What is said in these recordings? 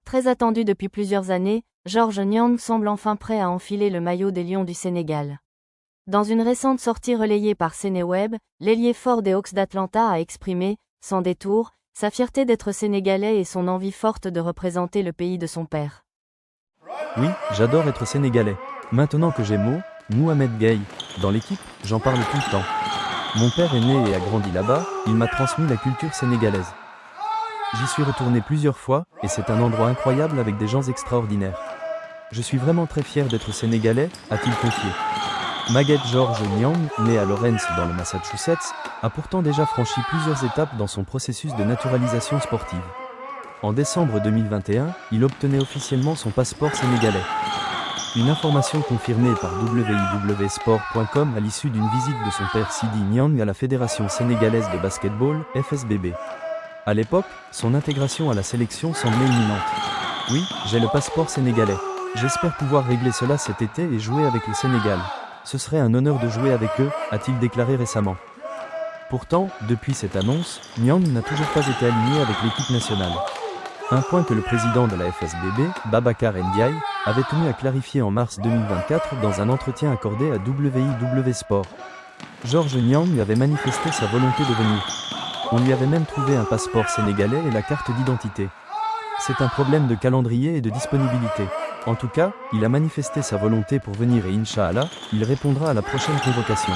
Très attendu depuis plusieurs années, Georges Niang semble enfin prêt à enfiler le maillot des Lions du Sénégal. Dans une récente sortie relayée par Sénéweb, l'ailier fort des Hawks d'Atlanta a exprimé, sans détour, sa fierté d'être sénégalais et son envie forte de représenter le pays de son père. Oui, j'adore être sénégalais. Maintenant que j'ai Mohamed Gueye, dans l'équipe, j'en parle tout le temps. Mon père est né et a grandi là-bas, il m'a transmis la culture sénégalaise. J'y suis retourné plusieurs fois, et c'est un endroit incroyable avec des gens extraordinaires. Je suis vraiment très fier d'être sénégalais, a-t-il confié. Maguette Georges Niang, né à Lawrence dans le Massachusetts, a pourtant déjà franchi plusieurs étapes dans son processus de naturalisation sportive. En décembre 2021, il obtenait officiellement son passeport sénégalais. Une information confirmée par www.sport.com à l'issue d'une visite de son père Sidi Niang à la Fédération sénégalaise de basketball, FSBB. À l'époque, son intégration à la sélection semblait imminente. Oui, j'ai le passeport sénégalais. J'espère pouvoir régler cela cet été et jouer avec le Sénégal. Ce serait un honneur de jouer avec eux, a-t-il déclaré récemment. Pourtant, depuis cette annonce, Niang n'a toujours pas été aligné avec l'équipe nationale. Un point que le président de la FSBB, Babacar Ndiaye, avait tenu à clarifier en mars 2024 dans un entretien accordé à WIW Sport. Georges Niang avait manifesté sa volonté de venir. On lui avait même trouvé un passeport sénégalais et la carte d'identité. C'est un problème de calendrier et de disponibilité. En tout cas, il a manifesté sa volonté pour venir et Inch'Allah, il répondra à la prochaine convocation.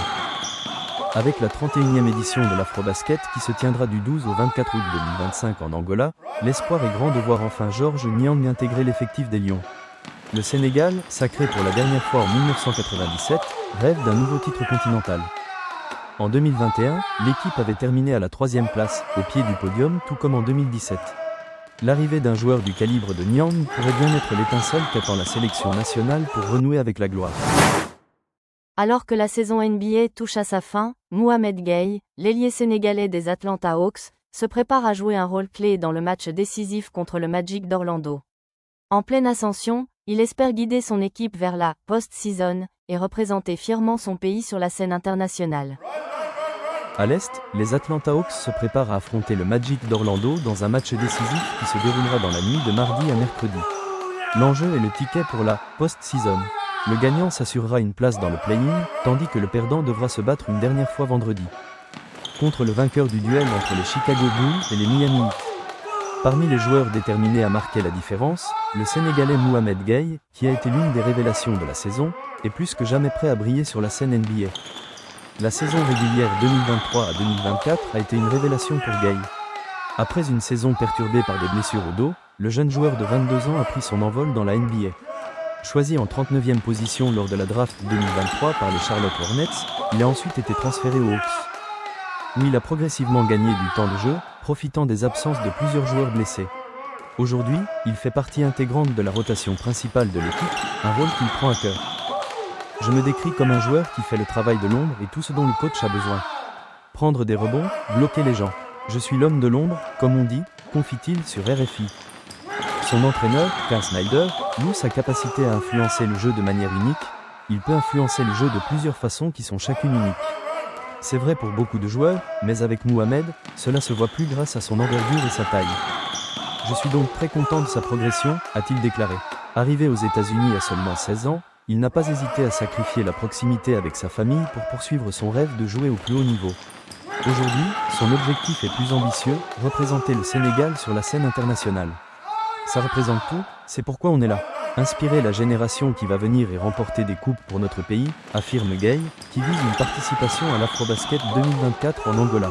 Avec la 31e édition de l'Afrobasket qui se tiendra du 12 au 24 août 2025 en Angola, l'espoir est grand de voir enfin Georges Niang intégrer l'effectif des Lions. Le Sénégal, sacré pour la dernière fois en 1997, rêve d'un nouveau titre continental. En 2021, l'équipe avait terminé à la 3e place, au pied du podium, tout comme en 2017. L'arrivée d'un joueur du calibre de Niang pourrait bien être l'étincelle qu'attend la sélection nationale pour renouer avec la gloire. Alors que la saison NBA touche à sa fin, Mohamed Gueye, l'ailier sénégalais des Atlanta Hawks, se prépare à jouer un rôle clé dans le match décisif contre le Magic d'Orlando. En pleine ascension, il espère guider son équipe vers la post-season et représenter fièrement son pays sur la scène internationale. À l'Est, les Atlanta Hawks se préparent à affronter le Magic d'Orlando dans un match décisif qui se déroulera dans la nuit de mardi à mercredi. L'enjeu est le ticket pour la post-season. Le gagnant s'assurera une place dans le play-in, tandis que le perdant devra se battre une dernière fois vendredi contre le vainqueur du duel entre les Chicago Bulls et les Miami Heat. Parmi les joueurs déterminés à marquer la différence, le Sénégalais Mohamed Gueye, qui a été l'une des révélations de la saison, est plus que jamais prêt à briller sur la scène NBA. La saison régulière 2023 à 2024 a été une révélation pour Gueye. Après une saison perturbée par des blessures au dos, le jeune joueur de 22 ans a pris son envol dans la NBA. Choisi en 39e position lors de la draft 2023 par les Charlotte Hornets, il a ensuite été transféré aux Hawks, où il a progressivement gagné du temps de jeu, profitant des absences de plusieurs joueurs blessés. Aujourd'hui, il fait partie intégrante de la rotation principale de l'équipe, un rôle qu'il prend à cœur. Je me décris comme un joueur qui fait le travail de l'ombre et tout ce dont le coach a besoin. Prendre des rebonds, bloquer les gens. Je suis l'homme de l'ombre, comme on dit, confie-t-il sur RFI. Son entraîneur, Carl Snyder, loue sa capacité à influencer le jeu de manière unique. Il peut influencer le jeu de plusieurs façons qui sont chacune uniques. C'est vrai pour beaucoup de joueurs, mais avec Mohamed, cela se voit plus grâce à son envergure et sa taille. Je suis donc très content de sa progression, a-t-il déclaré. Arrivé aux États-Unis à seulement 16 ans, il n'a pas hésité à sacrifier la proximité avec sa famille pour poursuivre son rêve de jouer au plus haut niveau. Aujourd'hui, son objectif est plus ambitieux, représenter le Sénégal sur la scène internationale. Ça représente tout, c'est pourquoi on est là. Inspirer la génération qui va venir et remporter des coupes pour notre pays, affirme Gueye, qui vise une participation à l'Afrobasket 2024 en Angola.